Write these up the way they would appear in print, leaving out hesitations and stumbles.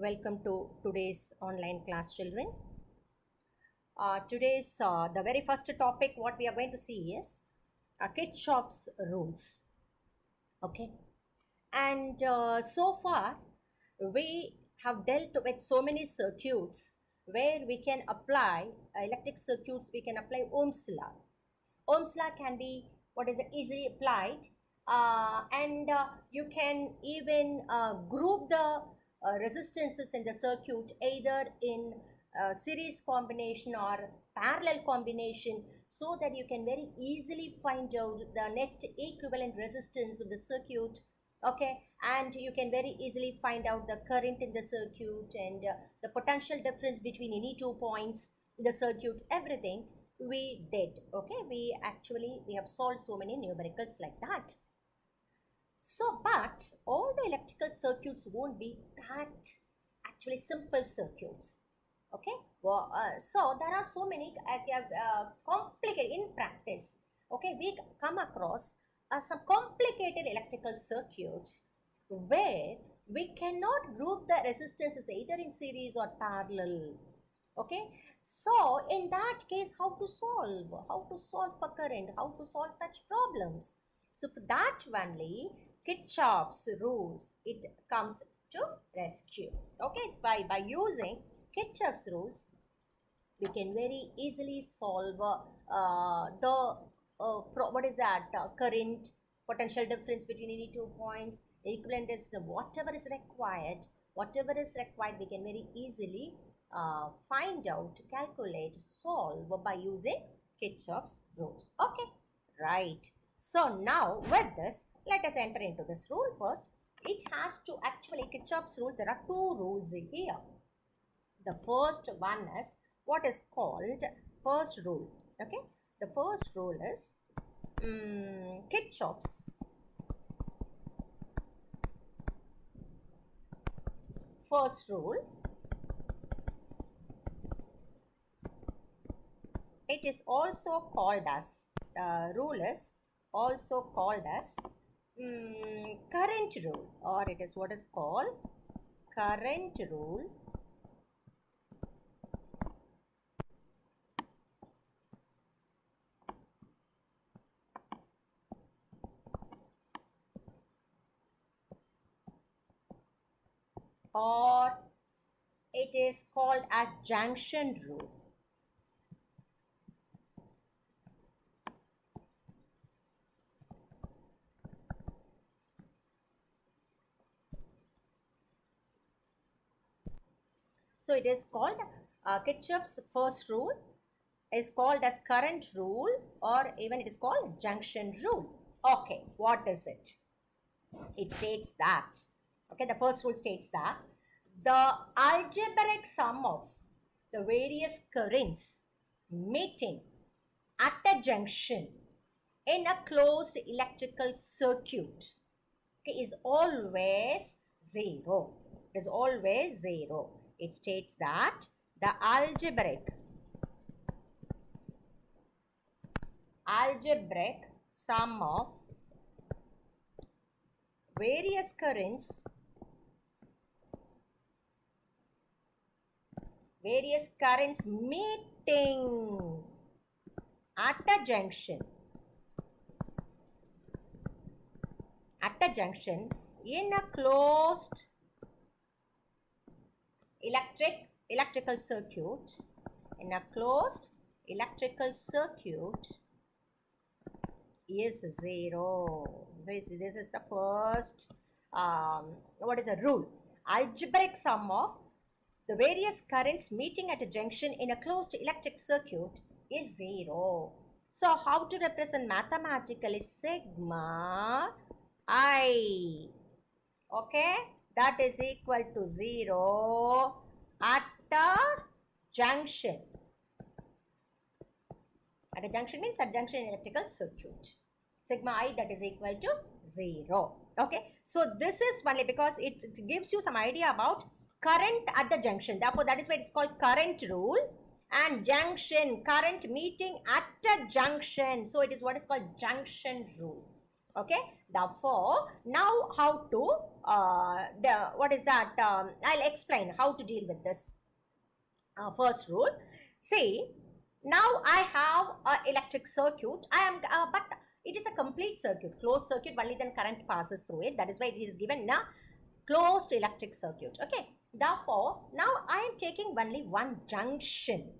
Welcome to today's online class, children. Today's the very first topic what we are going to see is Kirchhoff's rules. Okay, and so far we have dealt with so many circuits where we can apply electric circuits. We can apply Ohm's law. Ohm's law can be easily applied, and you can even group the resistances in the circuit either in series combination or parallel combination, so that you can very easily find out the net equivalent resistance of the circuit. Okay, and you can very easily find out the current in the circuit and the potential difference between any 2 points in the circuit. Everything we did. Okay, we have solved so many numericals like that. So, but all the electrical circuits won't be that actually simple circuits. Okay, well, so there are so many complicated in practice. Okay, we come across some complicated electrical circuits where we cannot group the resistances either in series or parallel. Okay, so in that case, how to solve for current, how to solve such problems? So for that only Kirchhoff's rules, it comes to rescue. Okay, by using Kirchhoff's rules, we can very easily solve current, potential difference between any 2 points, equivalent resistance, whatever is required, we can very easily find out, calculate, solve by using Kirchhoff's rules. Okay, right. So now with this, let us enter into this rule first. It has to actually Kirchhoff's rule. There are two rules here. The first one is what is called first rule. Okay, the first rule is Kirchhoff's first rule. It is also called as rule is also called as current rule, or it is what is called current rule. Or it is called as junction rule. So it is called Kirchhoff's first rule is called as current rule, or even it is called junction rule. Okay, what is it? It states that, okay, the first rule states that the algebraic sum of the various currents meeting at a junction in a closed electrical circuit, okay, is always 0. It is always 0. It states that the algebraic sum of various currents meeting at a junction in a closed electrical circuit, is 0. This is the first what is a rule? Algebraic sum of the various currents meeting at a junction in a closed electric circuit is 0. So how to represent mathematically? Sigma I, okay, that is equal to 0 at a junction. At a junction means at junction in electrical circuit. Sigma I, that is equal to 0. Okay, so this is only because it gives you some idea about current at the junction. Therefore, that is why it is called current rule. And junction, current meeting at a junction. So it is what is called junction rule. Okay, therefore now how to what is that, I'll explain how to deal with this. First rule, see, now I have a electric circuit. I am but it is a complete circuit, closed circuit, only then current passes through it. That is why it is given a closed electric circuit. Okay, therefore now I am taking only one junction.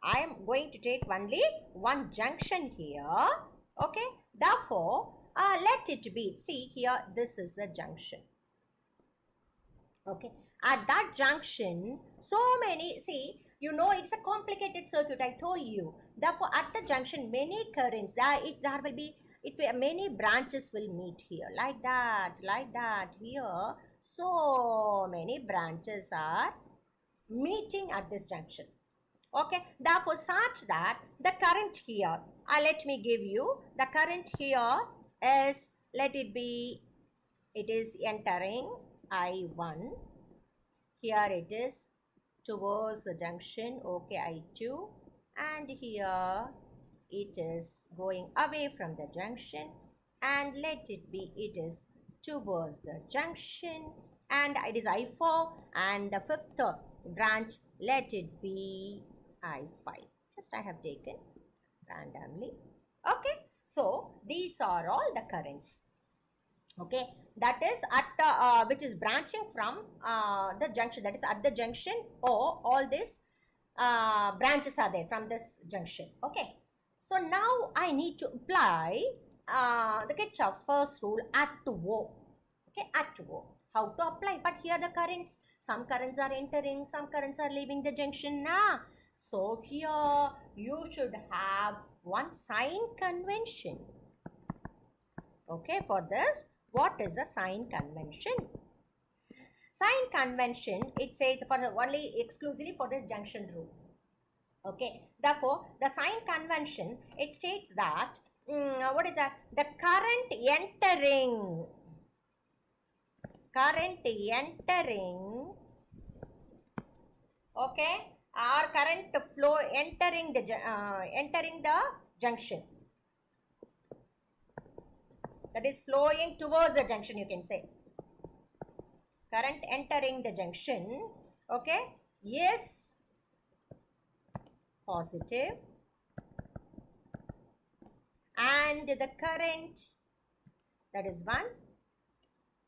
I am going to take only one junction here. Okay, therefore let it be, see here, this is the junction. Okay, at that junction, so many, see, you know, it's a complicated circuit, I told you. Therefore at the junction, many currents, there will be, many branches will meet here, like that here. So many branches are meeting at this junction. Okay, therefore such that the current here, let me give you the current here is, let it be, it is entering I1, here it is towards the junction, okay, I2, and here it is going away from the junction, and let it be, it is towards the junction, and it is I4, and the fifth branch, let it be I5. Just I have taken randomly. Okay, so these are all the currents. Okay, that is at the which is branching from the junction, that is at the junction, or all these branches are there from this junction. Okay, so now I need to apply the Kirchhoff's first rule at O. Okay, at O. How to apply? But here the currents, some currents are entering, some currents are leaving the junction now. So here you should have one sign convention. Okay, for this, what is a sign convention? Sign convention, it says for the only exclusively for this junction rule. Okay, therefore the sign convention, it states that what is that? The current entering, okay, or current flow entering the junction, that is flowing towards the junction, you can say. Current entering the junction, okay, is positive, and the current, that is 1,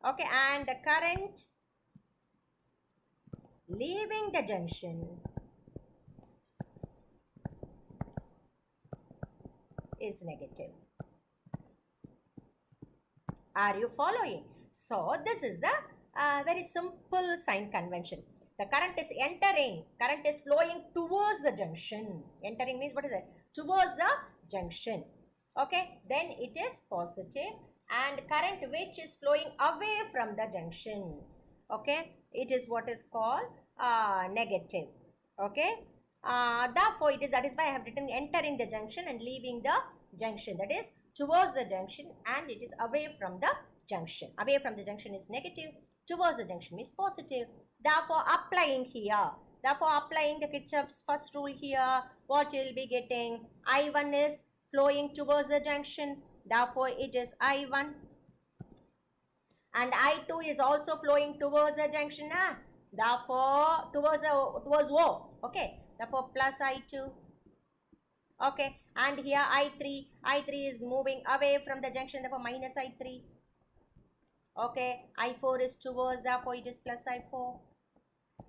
okay, and the current leaving the junction is negative. Are you following? So this is the very simple sign convention. The current is entering, current is flowing towards the junction. Entering means what is it? Towards the junction. Okay, then it is positive, and current which is flowing away from the junction, okay, it is what is called negative. Okay, therefore it is, that is why I have written entering the junction and leaving the junction, that is towards the junction, and it is away from the junction. Away from the junction is negative, towards the junction is positive. Therefore applying here, applying the Kirchhoff's first rule here, what you will be getting, I1 is flowing towards the junction, therefore it is I1, and I2 is also flowing towards the junction, therefore towards O, okay, therefore plus I2. Okay, and here I3 is moving away from the junction, therefore minus I3. Okay, I4 is towards, therefore it is plus I4,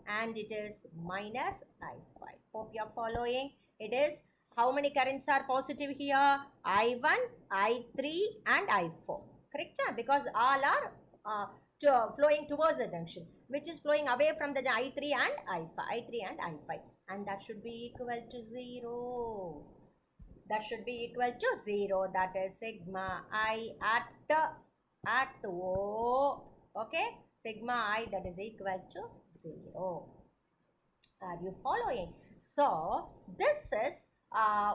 and it is minus I5. Hope you are following. It is, how many currents are positive here? I1, I3 and I4. Correct? Because all are flowing towards the junction, which is flowing away from the I3 and I5. And that should be equal to 0. That should be equal to 0. That is sigma I at O. Okay, sigma I, that is equal to 0. Are you following? So this is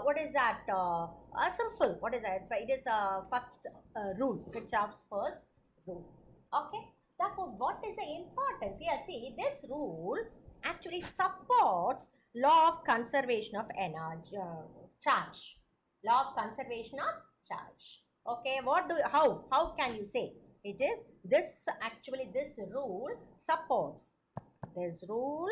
what is that? A simple. What is that? It is first rule, Kirchhoff's first rule. Okay. Therefore, what is the importance? Here, see, this rule actually supports law of conservation of energy, charge. Law of conservation of charge. Okay, how can you say? It is this, actually this rule supports. This rule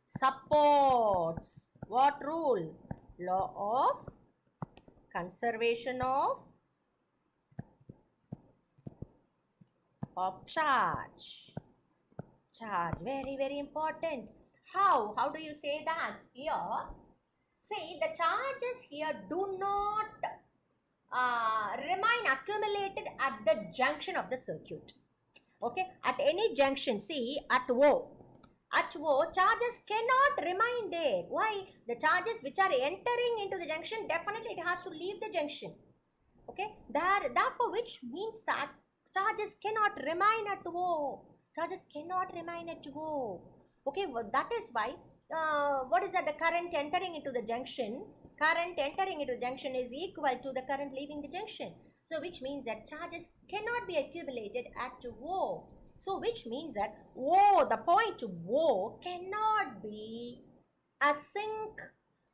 supports what rule? Law of conservation of charge. Charge, very, very important. How do you say that here? See, the charges here do not remain accumulated at the junction of the circuit. Okay, at any junction, see at O, charges cannot remain there. Why? The charges which are entering into the junction, definitely it has to leave the junction. Okay, therefore, which means that charges cannot remain at O. Charges cannot remain at O. Okay, well, that is why, what is that? The current entering into the junction, is equal to the current leaving the junction. So, which means that charges cannot be accumulated at O. So, which means that O, the point O cannot be a sink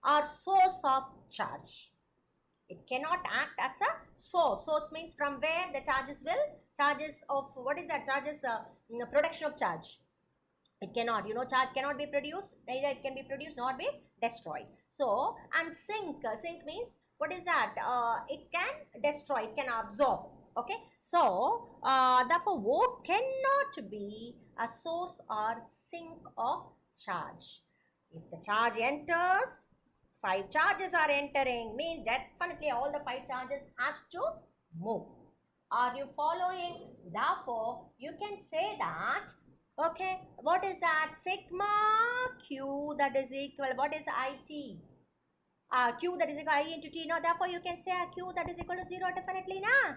or source of charge. It cannot act as a source. Source means from where the charges of, what is that? Production of charge. It cannot, charge cannot be produced, neither it can be produced nor be destroyed. So, and sink means, what is that? It can destroy, it can absorb. Okay, so therefore O cannot be a source or sink of charge. If the charge enters, 5 charges are entering, means definitely all the 5 charges has to move. Are you following? Therefore, you can say that, okay, what is that? Sigma Q, that is equal, what is IT? Q, that is equal I into T. Now, therefore, you can say Q that is equal to 0, definitely, na?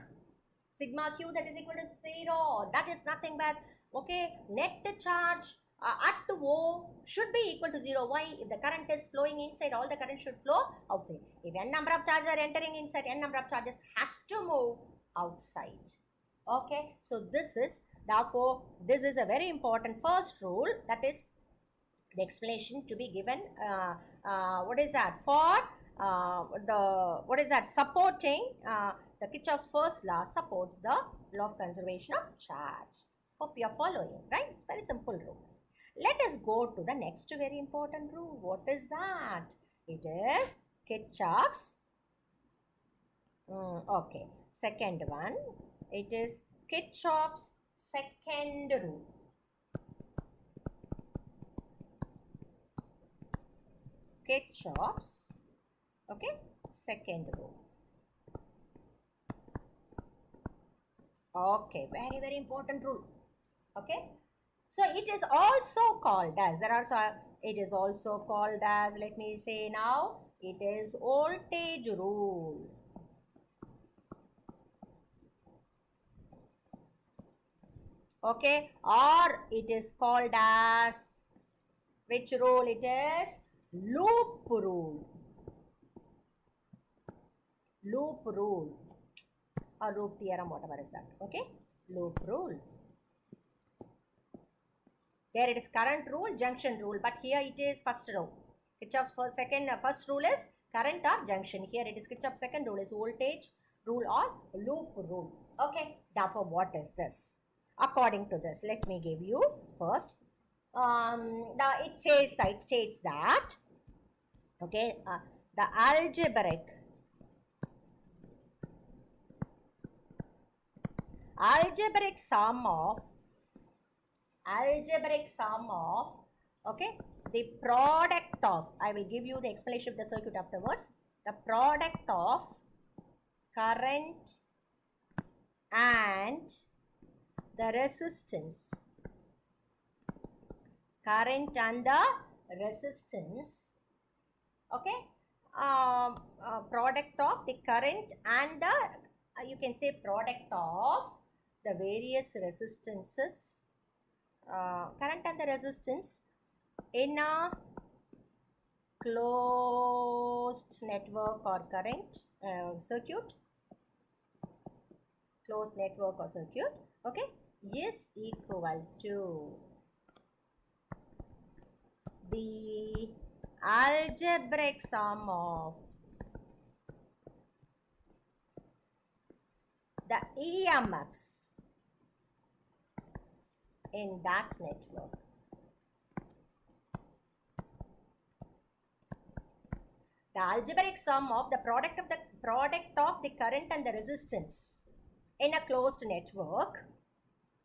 Sigma Q that is equal to 0. That is nothing but, okay, net charge at O should be equal to 0. Why? If the current is flowing inside, all the current should flow outside. If n number of charges are entering inside, n number of charges has to move outside. Okay, so therefore, this is a very important first rule, that is the explanation to be given. What is that? For supporting the Kirchhoff's first law supports the law of conservation of charge. Hope you are following, right? It's very simple rule. Let us go to the next very important rule. What is that? It is Kirchhoff's. Okay, second one. It is Kirchhoff's second rule. Kirchhoff's, okay, second rule. Okay, very, very important rule. Okay, so it is also called as, it is also called as, let me say now, it is voltage rule. Okay, or it is called as, which rule it is? Loop rule. Loop rule or loop theorem, whatever is that. Okay, loop rule. There it is current rule, junction rule, but here it is first rule. Kirchhoff's first rule is current or junction. Here it is Kirchhoff's second rule is voltage rule or loop rule. Okay, therefore what is this? According to this, let me give you first. It states that, okay, the algebraic sum of, okay, the product of, I will give you the explanation of the circuit afterwards, the product of current and the resistance, okay, product of the current and the, you can say product of the various resistances, current and the resistance in a closed network or circuit, closed network or circuit, okay, is equal to the algebraic sum of the EMFs in that network. The algebraic sum of the product of the current and the resistance in a closed network,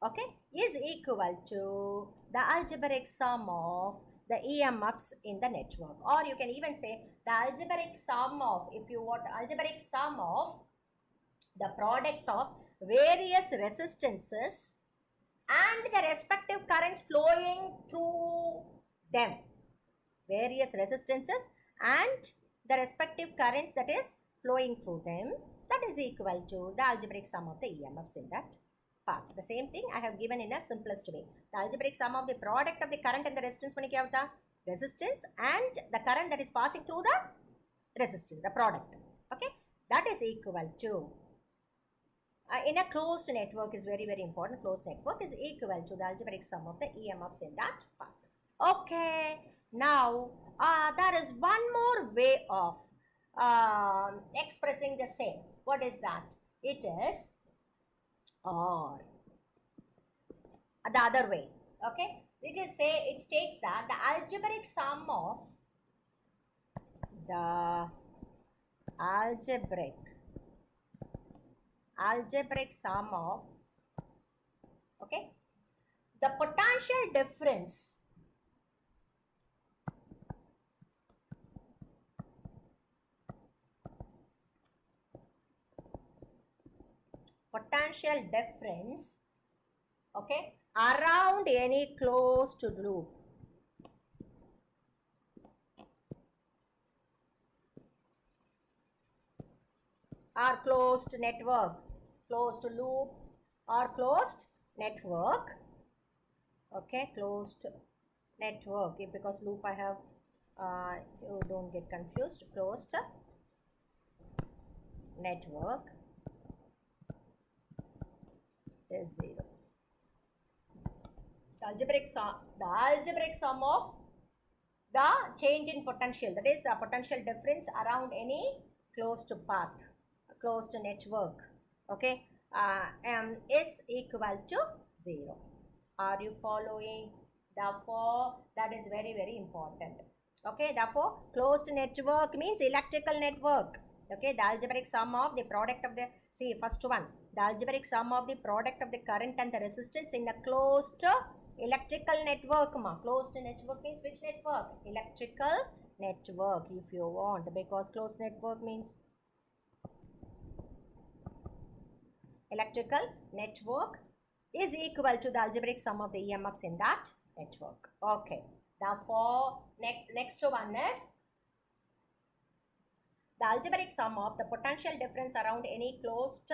okay, is equal to the algebraic sum of the EMFs in the network. Or you can even say the algebraic sum of, if you want, algebraic sum of the product of various resistances and the respective currents flowing through them. Various resistances and the respective currents that is flowing through them, that is equal to the algebraic sum of the EMFs in that part. The same thing I have given in a simplest way. The algebraic sum of the product of the current and the resistance, the resistance and the current that is passing through the resistance, the product, okay, that is equal to in a closed network is very important. Closed network is equal to the algebraic sum of the EMFs in that path. Okay, now there is one more way of expressing the same. What is that? It is or the other way. Okay, it is say it states that the algebraic sum of the algebraic sum of, okay, the potential difference okay, around any closed loop or closed network, closed loop or closed network, okay, closed network, because loop I have, you don't get confused, closed network is 0. The algebraic sum of the change in potential, that is the potential difference around any closed path, closed network, okay, is equal to 0. Are you following? Therefore, that is very important. Okay, therefore, closed network means electrical network. Okay, the algebraic sum of the product of the, see, first one, the algebraic sum of the product of the current and the resistance in a closed electrical network. Closed network means which network? Electrical network, if you want, because closed network means electrical network is equal to the algebraic sum of the EMFs in that network. Okay, therefore, next one is the algebraic sum of the potential difference around any closed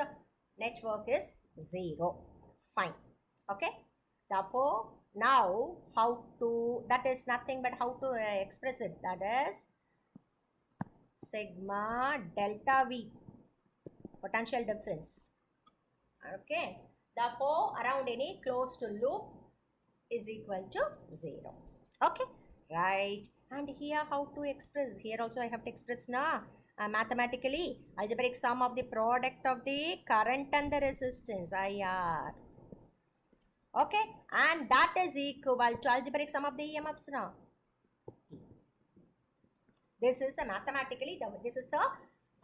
network is 0. Fine. Okay, therefore, now how to, that is nothing but how to express it, that is sigma delta V, potential difference. Okay, therefore, around any closed loop is equal to 0. Okay, right. And here how to express? Here also I have to express now mathematically algebraic sum of the product of the current and the resistance, IR. Okay, and that is equal to algebraic sum of the EMFs now. This is the mathematically, this is the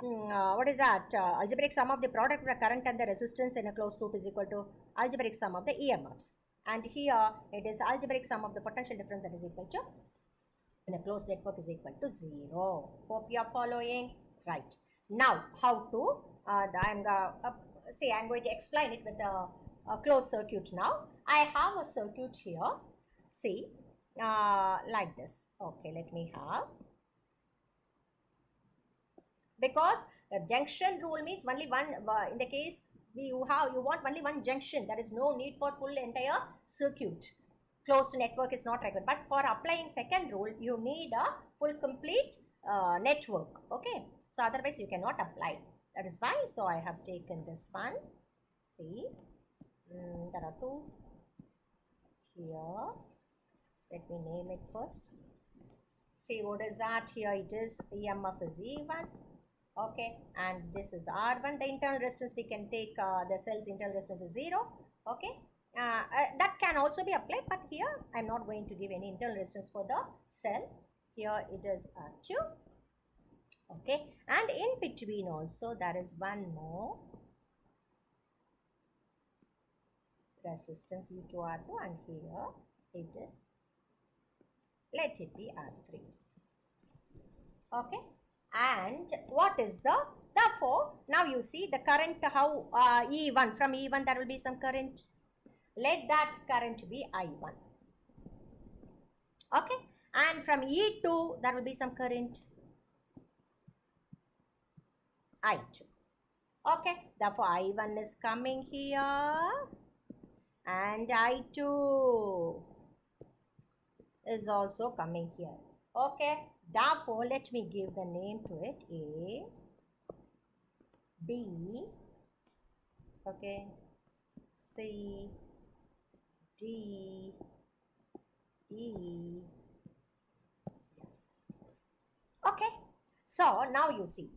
what is that? Algebraic sum of the product of the current and the resistance in a closed loop is equal to algebraic sum of the EMFs. And here it is algebraic sum of the potential difference that is equal to, in a closed network, is equal to 0. Hope you are following. Right. Now, how to, I'm going to explain it with a closed circuit now. I have a circuit here. See, like this. Okay, let me have. Because the junction rule means only one, in the case you want only one junction, there is no need for full entire circuit. Closed network is not required, but for applying second rule you need a full complete network. Okay, so otherwise you cannot apply. That is why, so I have taken this one. See, there are two here. Let me name it first. See, what is that? Here it is EMF is E1 Okay, and this is R1. The internal resistance, we can take the cell's internal resistance is 0. Okay, that can also be applied, but here I'm not going to give any internal resistance for the cell. Here it is R2. Okay, and in between also there is one more resistance E2R2, and here it is, let it be R3. Okay, and what is the, therefore now you see the current, how E1, from E1 there will be some current, let that current be I1. Okay, and from E2 there will be some current I2. Okay, therefore I1 is coming here and I2 is also coming here. Okay, therefore let me give the name to it, A, B, okay, C, D, E. Okay, so now you see,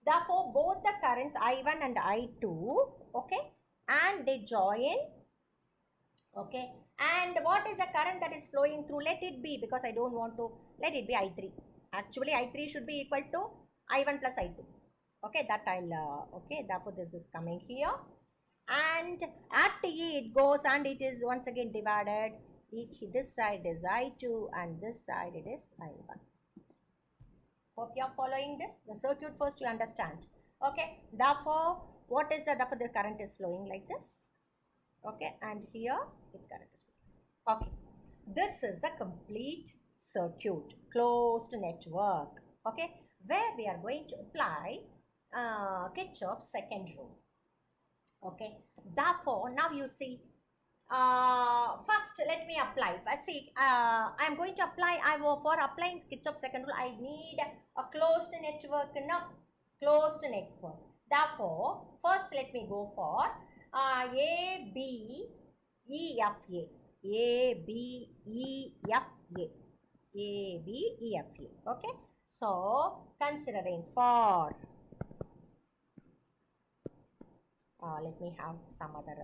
therefore both the currents I1 and I2, okay, and they join. Okay, and what is the current that is flowing through? Let it be, because I don't want to, let it be I3. Actually I3 should be equal to I1 plus I2. Okay, that I'll okay, therefore this is coming here, and at E it goes and it is once again divided. This side is I2 and this side it is I1. Hope you are following this. The circuit first you understand. Okay, therefore what is the, therefore the current is flowing like this. Okay, and here it current is flowing. Okay, this is the complete circuit, closed network. Okay, where we are going to apply Kirchhoff's second rule. Okay, therefore now you see, first let me apply. See, I'm going to apply, for applying Kirchhoff's second rule I need a closed network. Now closed network, therefore first let me go for A, B, E, F, A. A, B, E, F, A. A, B, E, F, A. Okay, so considering for let me have some other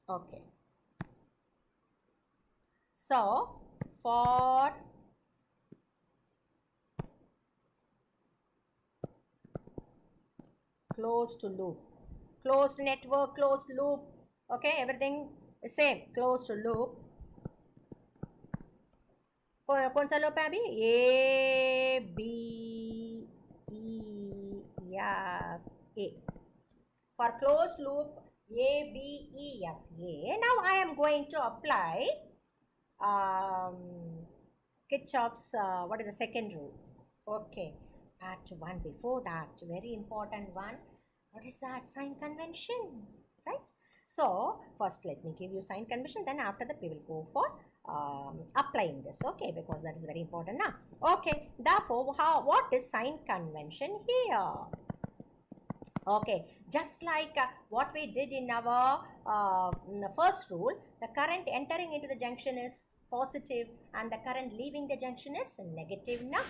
okay, so for closed loop, closed network, closed loop, okay, everything is same, closed loop. कौन सा loop है अभी? A, B, E, F, A. For closed loop A, B, E, F, A. Now I am going to apply Kirchhoff's what is the second rule? Okay, but one before that, very important one. What is that? Sign convention, right? So first let me give you sign convention, then after that we will go for applying this. Okay, because that is very important now. Okay, therefore what is sign convention here? Okay, just like what we did in our first rule, the current entering into the junction is positive and the current leaving the junction is negative. Now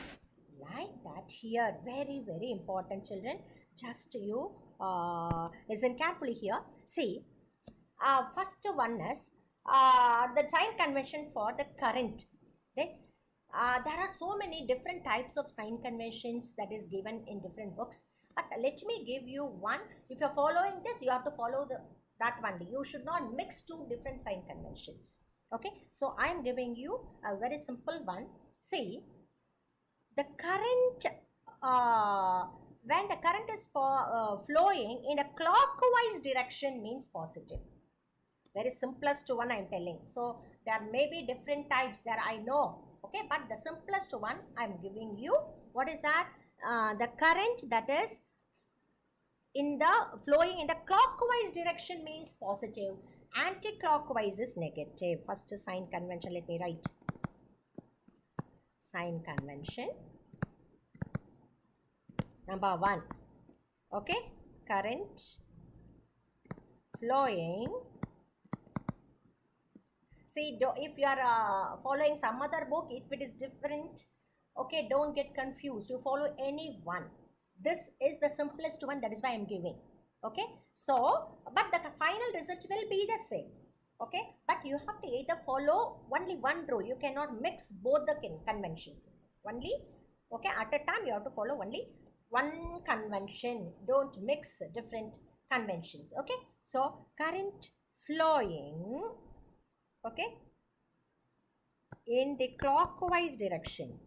like that here, very very important children, just you listen carefully here. See, first one is the sign convention for the current. Okay? There are so many different types of sign conventions that is given in different books, but let me give you one. If you're following this, you have to follow that one. You should not mix two different sign conventions. Okay, so I am giving you a very simple one. See, the current when the current is flowing in a clockwise direction means positive. Very simplest one I am telling. So there may be different types there, I know. Okay, but the simplest one I am giving you. What is that? The current that is in the flowing in the clockwise direction means positive. Anti-clockwise is negative. First sign convention, let me write. Sign convention number 1. Okay, current flowing. See, if you are following some other book, if it is different, Okay, don't get confused. You follow any one. This is the simplest one, that is why I'm giving. Okay, so but the final result will be the same. Okay, but you have to either follow only one rule. You cannot mix both the conventions. Only, okay, at a time you have to follow only one convention. Don't mix different conventions. Okay, so current flowing, okay, in the clockwise direction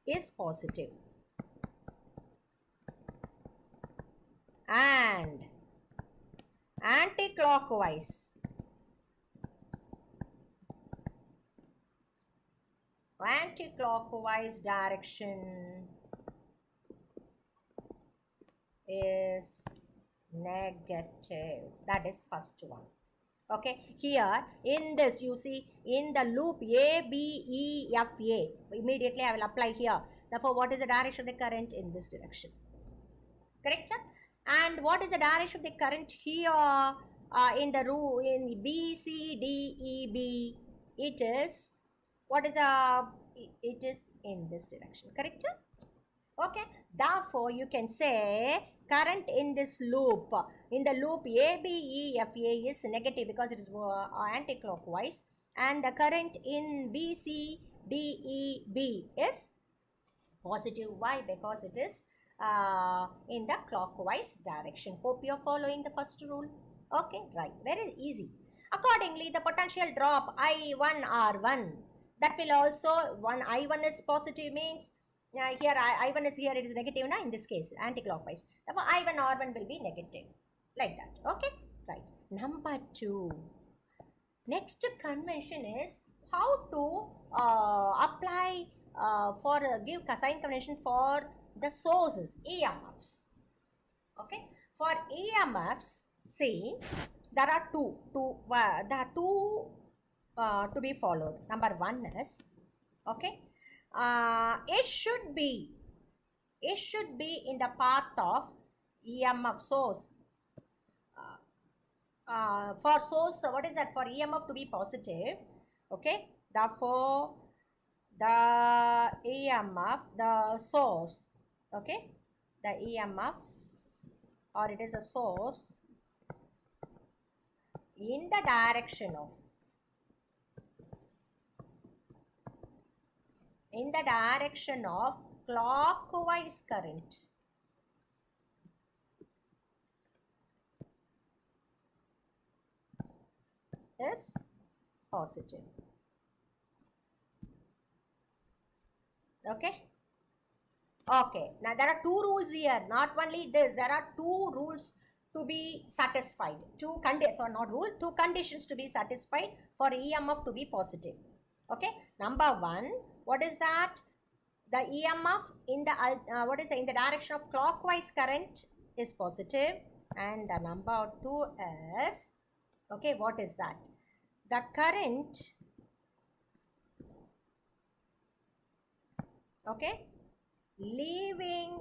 is positive, and anti-clockwise direction is negative. That is first one. Okay, here in this you see in the loop A, B, E, F, A. Immediately I will apply here. Therefore, what is the direction of the current in this direction? Correct, sir? And what is the direction of the current here in the row in B, C, D, E, B? It is, what is it is in this direction. Correct, sir? Okay, therefore you can say current in this loop, in the loop A, B, E, F, A is negative because it is anti-clockwise, and the current in B, C, D, E, B is positive. Why? Because it is in the clockwise direction. Hope you are following the first rule. Okay, right, very easy. Accordingly, the potential drop I1 R1, that will also, one I1 is positive means here I1 is here, it is negative now in this case, anti-clockwise. Therefore, I1 R1 will be negative, like that. Okay, right. Number 2. Next convention is how to apply for give sign convention for the sources, EMFs. Okay, for EMFs, see, there are two to be followed. Number 1 is, okay, it should be in the path of EMF source. For source, what is that? For EMF to be positive, okay, therefore the EMF, the source, okay, the EMF, or it is a source in the direction of clockwise current is positive. Okay, okay, now there are 2 rules here, not only this, there are 2 rules to be satisfied, 2 conditions, or not rule, 2 conditions to be satisfied for EMF to be positive. Okay, number 1, what is that? The EMF in the in the direction of clockwise current is positive, and the number 2 is, okay, what is that? The current, okay, leaving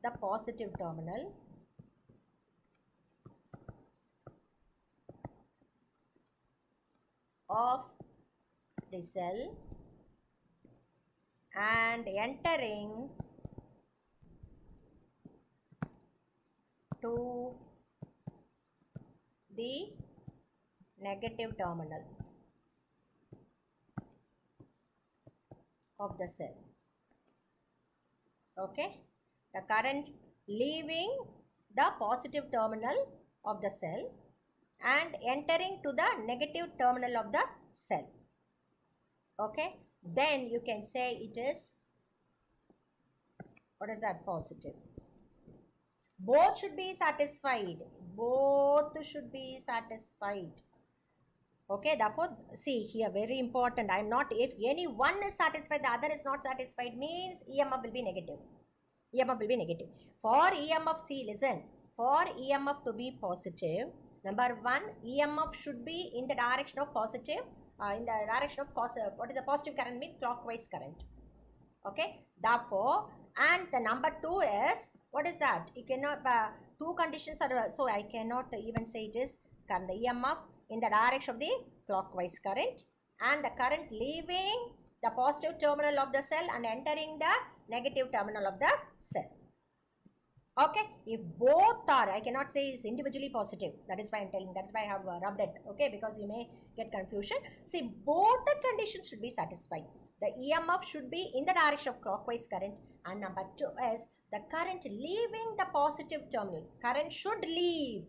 the positive terminal of the cell and entering to the negative terminal of the cell. Okay, the current leaving the positive terminal of the cell and entering to the negative terminal of the cell. Okay, then you can say it is, what is that? Positive. Both should be satisfied. Both should be satisfied. Okay, therefore, see here, very important. I'm not, if any one is satisfied, the other is not satisfied, means EMF will be negative. EMF will be negative. For EMF, see, listen, for EMF to be positive, number 1, EMF should be in the direction of positive, in the direction of what is the positive current mean? Clockwise current. Okay, therefore, And the number 2 is, what is that? You cannot, two conditions are, so I cannot even say it is the EMF in the direction of the clockwise current, and the current leaving the positive terminal of the cell and entering the negative terminal of the cell. Okay, if both are, I cannot say is individually positive. That is why I'm telling, that's why I have rubbed it. Okay, because you may get confusion. See, both the conditions should be satisfied. The EMF should be in the direction of clockwise current, and number 2 is the current leaving the positive terminal. Current should leave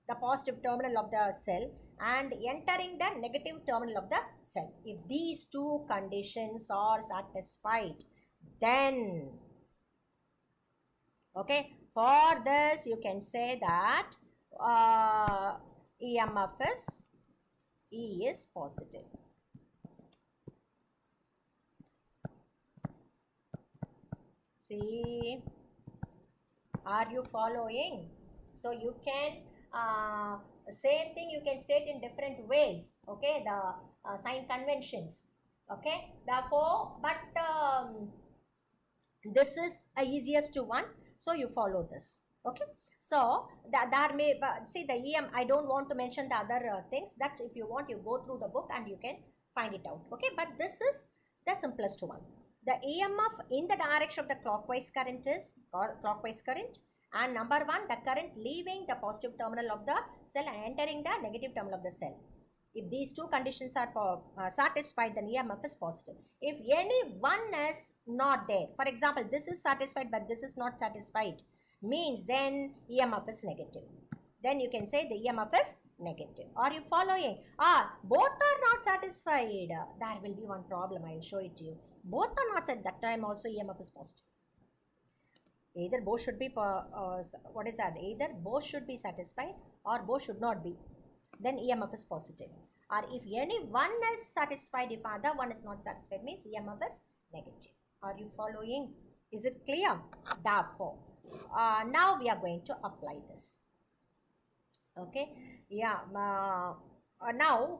the positive terminal of the cell and entering the negative terminal of the cell. If these two conditions are satisfied, then, okay, for this you can say that EMF is E is positive. See, are you following? So you can same thing you can state in different ways. Okay, the sign conventions. Okay, therefore, but this is a easiest one, so you follow this. Okay, so there may see the EM. I don't want to mention the other things. That if you want, you go through the book and you can find it out. Okay, but this is the simplest one. The EMF in the direction of the clockwise current is clockwise current, and number 1, the current leaving the positive terminal of the cell and entering the negative terminal of the cell. If these two conditions are satisfied, then EMF is positive. If any one is not there, for example, this is satisfied but this is not satisfied, means then EMF is negative. Then you can say the EMF is negative. Are you following? Both are not satisfied. There will be one problem. I will show it to you. Both are not satisfied. That time also EMF is positive. Either both should be, what is that? Either both should be satisfied or both should not be. Then EMF is positive. Or if any one is satisfied, if other one is not satisfied, means EMF is negative. Are you following? Is it clear? Therefore, now we are going to apply this. Okay, yeah. Now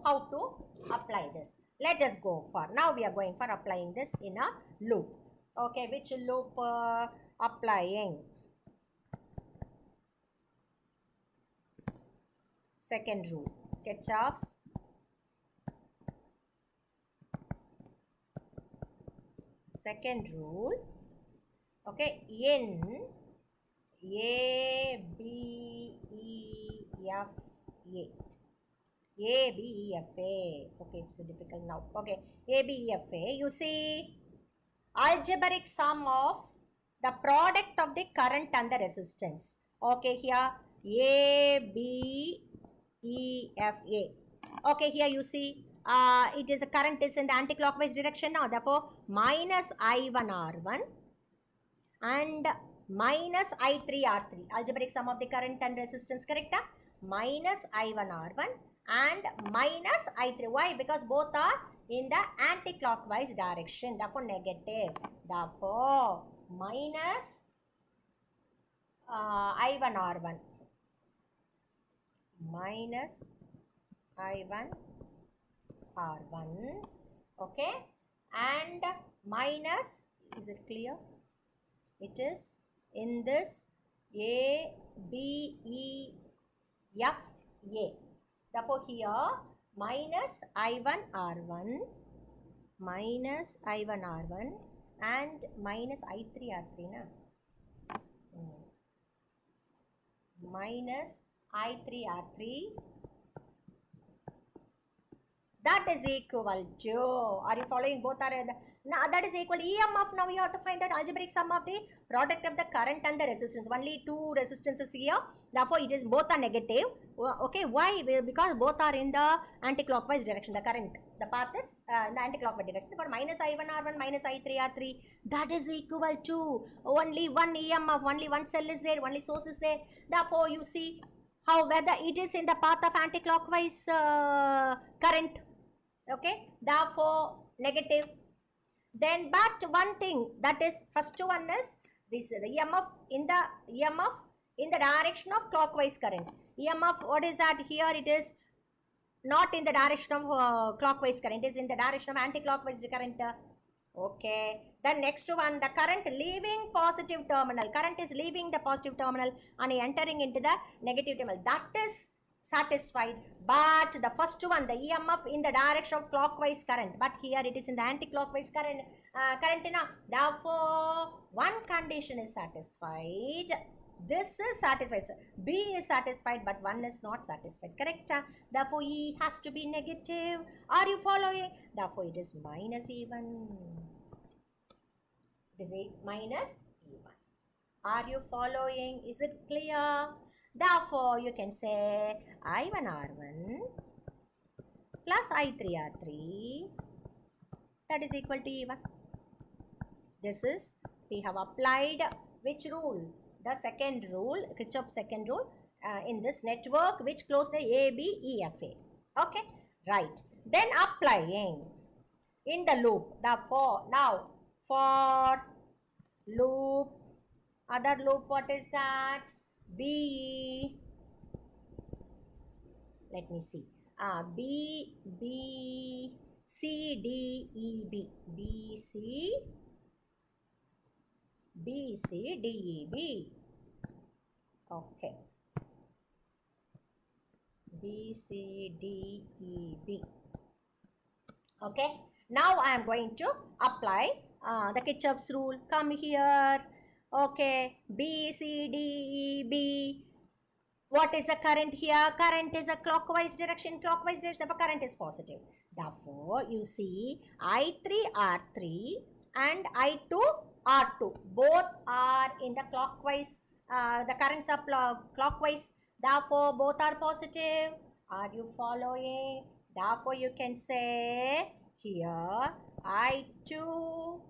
how to apply this? Let us go for, now we are going for applying this in a loop. Okay, which loop applying? Second rule, Kirchhoff's second rule. Okay, in A, B, E, F, A. A, B, E, F, A. Okay, it's difficult now. Okay, A, B, E, F, A. You see, algebraic sum of the product of the current and the resistance. Okay, here A, B, E, F, A. Okay, here you see, it is a current is in the anti-clockwise direction now. Therefore, minus I1 R1 and minus I3 R3. Algebraic sum of the current and resistance, correct? Minus I1 R1 and minus I3. Why? Because both are in the anti-clockwise direction. Therefore, negative. Therefore, minus I1 R1 minus I1 R1. Okay, and minus, is it clear? It is in this A, B, E, F, A. Therefore, here minus I1 R1 minus I1 R1 and minus I3 R3 na? Minus I3 R3, that is equal to, are you following? Both are now that is equal EMF. Now you have to find out algebraic sum of the product of the current and the resistance. Only two resistances here, therefore it is both are negative. Okay, why? Because both are in the anti-clockwise direction. The current, the path is in the anti-clockwise direction. For minus I1 R1 minus I3 R3, that is equal to only one EMF, only one cell is there, only source is there. Therefore you see how whether it is in the path of anti-clockwise current. Okay, therefore negative. Then but one thing, that is first one is this, the EMF in the direction of clockwise current. EMF, what is that? Here it is not in the direction of clockwise current, it is in the direction of anti-clockwise current. Okay. The next one, the current leaving positive terminal. Current is leaving the positive terminal and entering into the negative terminal. That is satisfied. But the first one, the EMF in the direction of clockwise current. But here it is in the anti-clockwise current. Therefore, one condition is satisfied. This is satisfied. B is satisfied, but 1 is not satisfied. Correct? Therefore, E has to be negative. Are you following? Therefore, it is minus E1. It is minus E1. Are you following? Is it clear? Therefore, you can say I1R1 plus I3R3, that is equal to E1. This is, we have applied which rule? The second rule, Kirchhoff's second rule in this network which closed the ABEFA. Okay, right. Then applying in the loop, the for loop, other loop, what is that? B, let me see. B, C, D, E, B. B, C, D, E, B. Okay. B, C, D, E, B. Okay. Now I am going to apply the Kirchhoff's rule. Come here. Okay. B, C, D, E, B. What is the current here? Current is a clockwise direction. Clockwise direction, therefore current is positive. Therefore, you see I3R3 and I2R2. Both are in the clockwise. The currents are clockwise. Therefore, both are positive. Are you following? Therefore, you can say here I2R2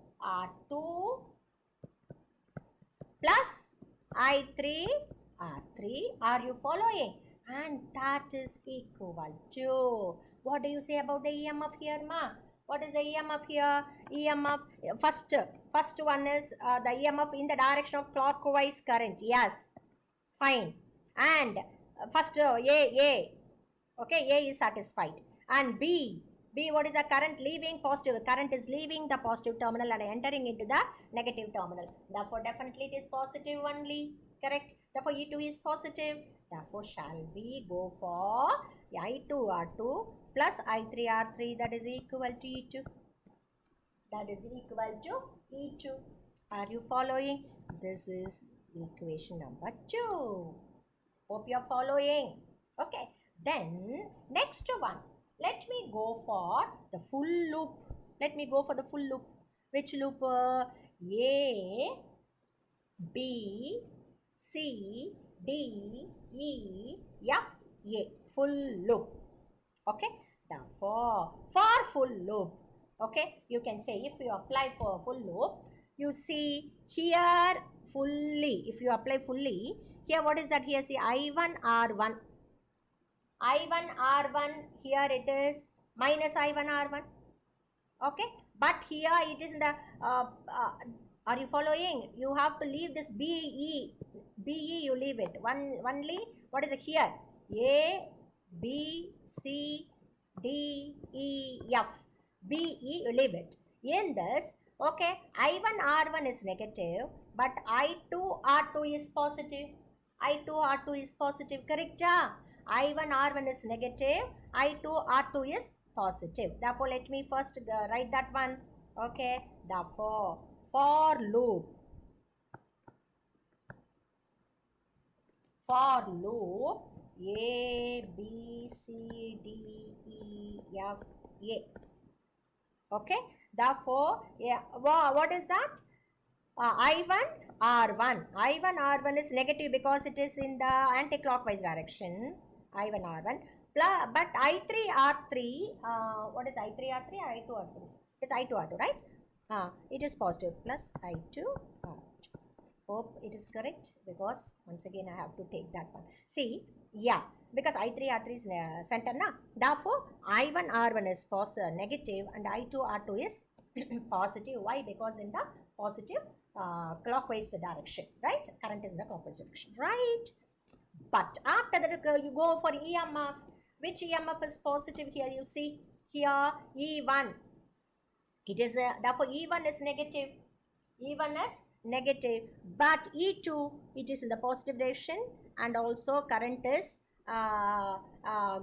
plus I3R3. Are you following? And that is equal to, what do you say about the EMF here, ma? What is the EMF here? EMF, first one is the EMF in the direction of clockwise current. Yes, fine. And first A. Okay, A is satisfied. And B, what is the current leaving positive? Current is leaving the positive terminal and entering into the negative terminal. Therefore, definitely it is positive only. Correct? Therefore, E2 is positive. Therefore, shall we go for I2R2 plus I3R3, that is equal to E2. That is equal to E2. Are you following? This is equation number 2. Hope you are following. Okay. Then, next one. Let me go for the full loop. Let me go for the full loop. Which loop? A, B, C, D, E, F, A. Full loop. Okay. Therefore, for full loop, okay, you can say if you apply for full loop, you see here fully, if you apply fully, here what is that? Here see I1R1. I1R1, here it is minus I1R1. Okay. But here it is in the, are you following? You have to leave this BE, you leave it. Only, what is it here? A, B, C, D, E, F. B, E, you leave it. In this, okay, I1R1 is negative, but I2R2 is positive. I2R2 is positive, correct? I1R1 is negative, I2R2 is positive. Therefore, let me first write that one. Okay, therefore, for loop, A, B, C, D, E, F, A. Okay, therefore, yeah, what is that? I1R1. I1R1 is negative because it is in the anti-clockwise direction. I1R1. But I3R3, what is I3R3 or I2R2? It's I2R2, right? It is positive plus I2R2. Hope it is correct, because once again I have to take that one. See, yeah, because I3R3 is center now. Therefore, I1R1 is negative and I2R2 is positive. Why? Because in the positive clockwise direction, right? Current is in the clockwise direction, right? But after that, you go for EMF. Which EMF is positive here? You see here E1. It is therefore E1 is negative. E1 is negative, but E2 it is in the positive direction, and also current is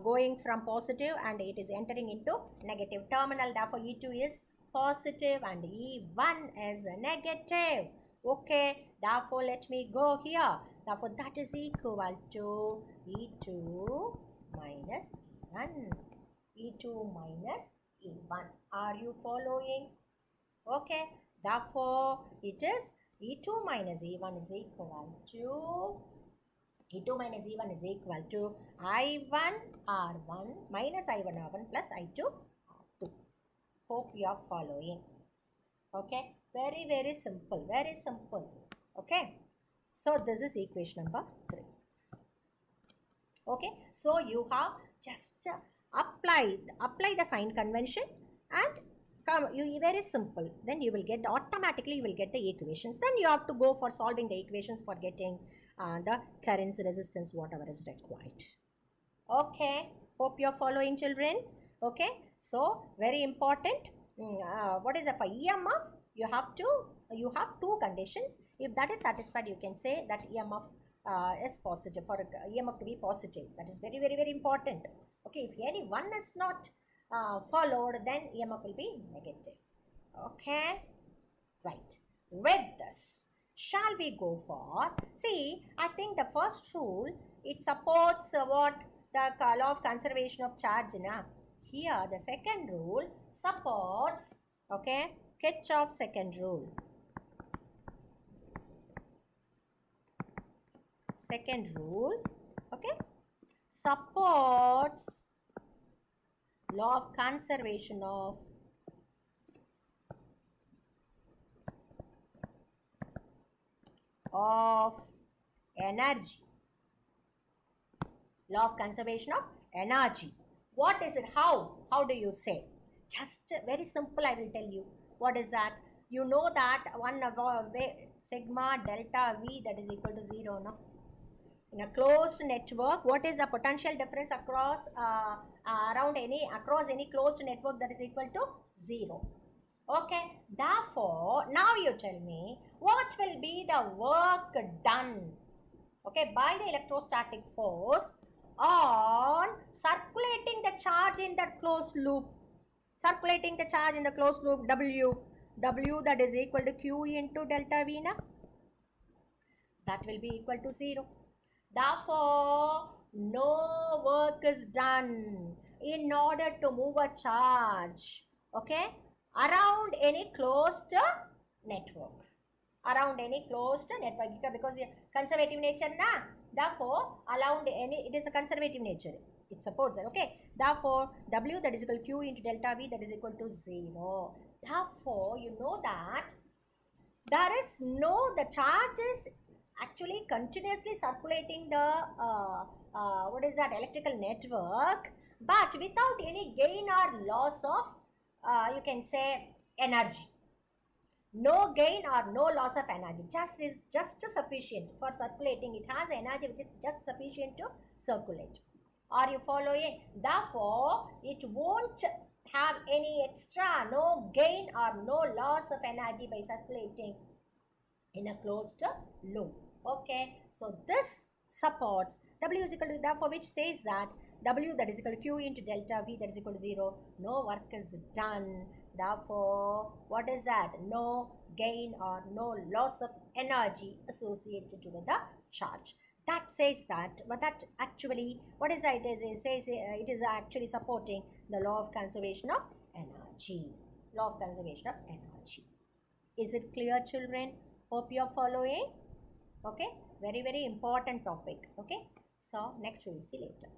going from positive and it is entering into negative terminal. Therefore, E2 is positive and E1 is negative. Okay, therefore let me go here. Therefore, that is equal to E2 minus E1. E2 minus E1. Are you following? Okay, therefore it is E2 minus E1 is equal to E2 minus E1 is equal to I1 R1 minus I1 R1 plus I2 R2. Hope you are following. Okay, very simple, very simple. Okay, so this is equation number 3. Okay, so you have just apply the sign convention and come, you very simple, then you will get automatically you will get the equations. Then you have to go for solving the equations for getting the currents, resistance, whatever is required. Okay, hope you are following, children. Okay, so very important. What is the for EMF? You have two conditions. If that is satisfied, you can say that EMF is positive, for EMF to be positive. That is very important. Okay, if any one is not followed, then EMF will be negative. Okay, right. With this, shall we go for, see, I think the first rule, it supports what the law of conservation of charge. Here the second rule supports, okay, Kirchhoff's second rule. Second rule, okay, supports law of conservation of energy. Law of conservation of energy. What is it? How do you say? Just very simple, I will tell you. What is that? You know that one sigma delta V, that is equal to 0, no? In a closed network, what is the potential difference across across any closed network? That is equal to 0. Okay, therefore now you tell me what will be the work done, okay, by the electrostatic force on circulating the charge in that closed loop. Circulating the charge in the closed loop, W that is equal to Q into delta V, na? That will be equal to 0. Therefore, no work is done in order to move a charge, okay, around any closed network. Around any closed network, because conservative nature, na? Therefore, around any, it is a conservative nature. It supports it, okay. Therefore, W that is equal to Q into delta V, that is equal to 0. Therefore, you know that there is the charge is actually continuously circulating the what is that, electrical network, but without any gain or loss of you can say energy. No gain or no loss of energy, just sufficient for circulating. It has energy which is just sufficient to circulate. Are you following? Therefore, it won't have any extra, no gain or no loss of energy by circulating in a closed loop. Okay, so this supports W is equal to, therefore, which says that W that is equal to Q into delta V that is equal to 0. No work is done. Therefore, what is that? No gain or no loss of energy associated with the charge. That says that, but that actually, what is that? It says it is actually supporting the law of conservation of energy. Law of conservation of energy. Is it clear, children? Hope you are following. Okay, very important topic. Okay, so next we will see later.